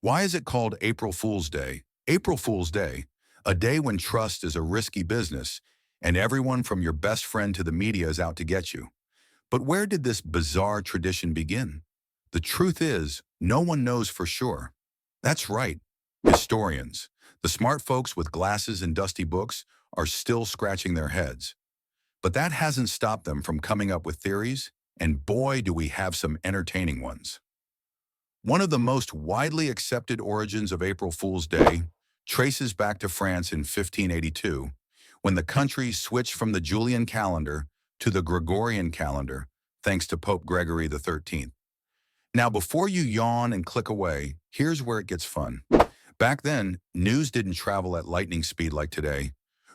Why is it called April Fool's Day? April Fool's Day, a day when trust is a risky business and everyone from your best friend to the media is out to get you. But where did this bizarre tradition begin? The truth is, no one knows for sure. That's right, historians. The smart folks with glasses and dusty books are still scratching their heads. But that hasn't stopped them from coming up with theories, and boy, do we have some entertaining ones. One of the most widely accepted origins of April Fool's Day traces back to France in 1582, when the country switched from the Julian calendar to the Gregorian calendar, thanks to Pope Gregory XIII. Now, before you yawn and click away, here's where it gets fun. Back then, news didn't travel at lightning speed like today.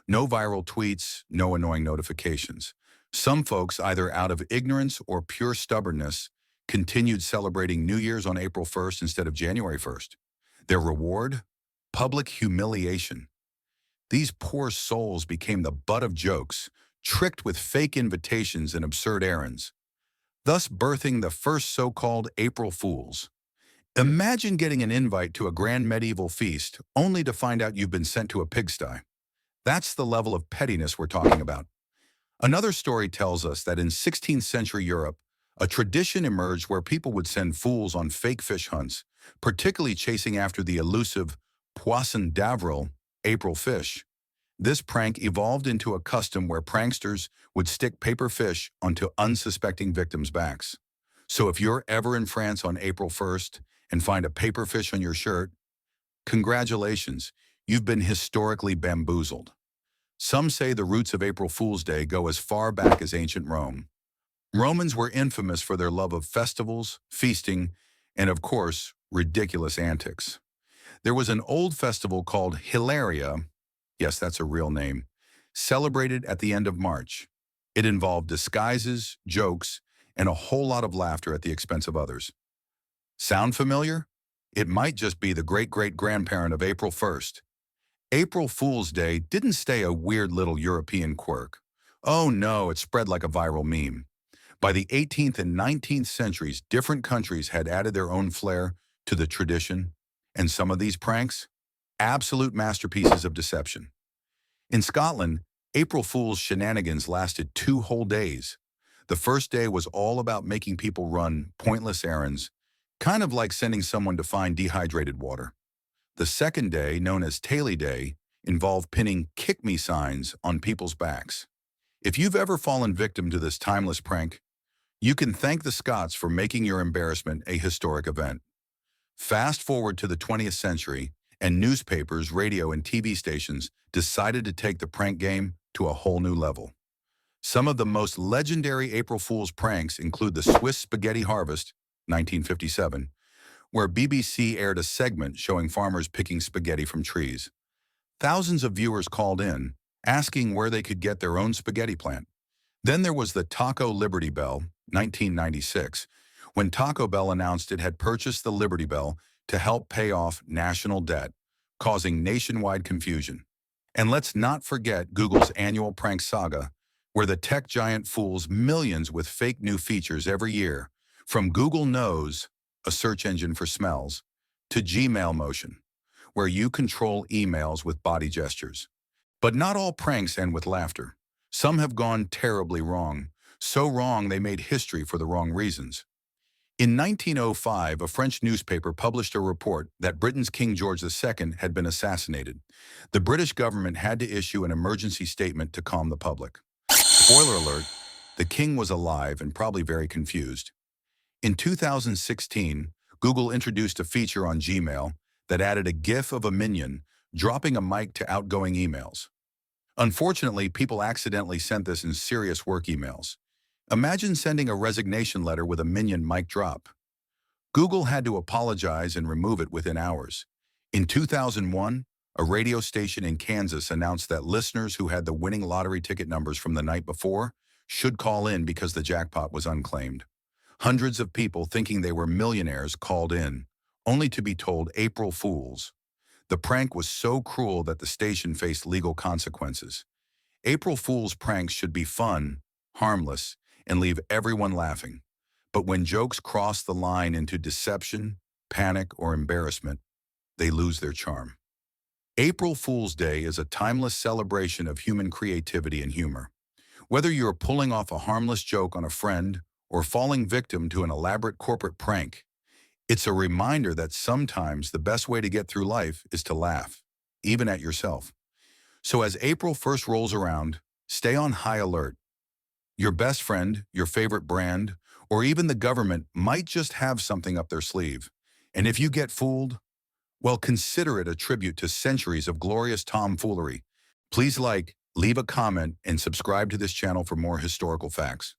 No viral tweets, no annoying notifications. Some folks, either out of ignorance or pure stubbornness, continued celebrating New Year's on April 1st instead of January 1st. Their reward? Public humiliation. These poor souls became the butt of jokes, tricked with fake invitations and absurd errands, thus birthing the first so-called April Fools. Imagine getting an invite to a grand medieval feast only to find out you've been sent to a pigsty. That's the level of pettiness we're talking about. Another story tells us that in 16th century Europe, a tradition emerged where people would send fools on fake fish hunts, particularly chasing after the elusive poisson d'avril, April fish. This prank evolved into a custom where pranksters would stick paper fish onto unsuspecting victims' backs. So if you're ever in France on April 1st and find a paper fish on your shirt, congratulations, you've been historically bamboozled. Some say the roots of April Fool's Day go as far back as ancient Rome. Romans were infamous for their love of festivals, feasting, and of course, ridiculous antics. There was an old festival called Hilaria, yes, that's a real name, celebrated at the end of March. It involved disguises, jokes, and a whole lot of laughter at the expense of others. Sound familiar? It might just be the great-great-grandparent of April 1st. April Fool's Day didn't stay a weird little European quirk. Oh no, it spread like a viral meme. By the 18th and 19th centuries, different countries had added their own flair to the tradition, and some of these pranks, absolute masterpieces of deception. In Scotland, April Fool's shenanigans lasted 2 whole days. The first day was all about making people run pointless errands, kind of like sending someone to find dehydrated water. The second day, known as Taily Day, involved pinning "kick me" signs on people's backs. If you've ever fallen victim to this timeless prank, you can thank the Scots for making your embarrassment a historic event. Fast forward to the 20th century, and newspapers, radio, and TV stations decided to take the prank game to a whole new level. Some of the most legendary April Fool's pranks include the Swiss Spaghetti Harvest, 1957, where BBC aired a segment showing farmers picking spaghetti from trees. Thousands of viewers called in, asking where they could get their own spaghetti plant. Then there was the Taco Liberty Bell, 1996, when Taco Bell announced it had purchased the Liberty Bell to help pay off national debt, causing nationwide confusion. And let's not forget Google's annual prank saga, where the tech giant fools millions with fake new features every year, from Google Knows, a search engine for smells, to Gmail Motion, where you control emails with body gestures. But not all pranks end with laughter. Some have gone terribly wrong, so wrong they made history for the wrong reasons. In 1905, a French newspaper published a report that Britain's King George II had been assassinated. The British government had to issue an emergency statement to calm the public. Spoiler alert, the king was alive and probably very confused. In 2016, Google introduced a feature on Gmail that added a GIF of a minion dropping a mic to outgoing emails. Unfortunately, people accidentally sent this in serious work emails. Imagine sending a resignation letter with a minion mic drop. Google had to apologize and remove it within hours. In 2001, a radio station in Kansas announced that listeners who had the winning lottery ticket numbers from the night before should call in because the jackpot was unclaimed. Hundreds of people thinking they were millionaires called in, only to be told April Fools. The prank was so cruel that the station faced legal consequences. April Fool's pranks should be fun, harmless, and leave everyone laughing. But when jokes cross the line into deception, panic, or embarrassment, they lose their charm. April Fool's Day is a timeless celebration of human creativity and humor. Whether you're pulling off a harmless joke on a friend or falling victim to an elaborate corporate prank, it's a reminder that sometimes the best way to get through life is to laugh, even at yourself. So as April 1st rolls around, stay on high alert. Your best friend, your favorite brand, or even the government might just have something up their sleeve. And if you get fooled, well, consider it a tribute to centuries of glorious tomfoolery. Please like, leave a comment, and subscribe to this channel for more historical facts.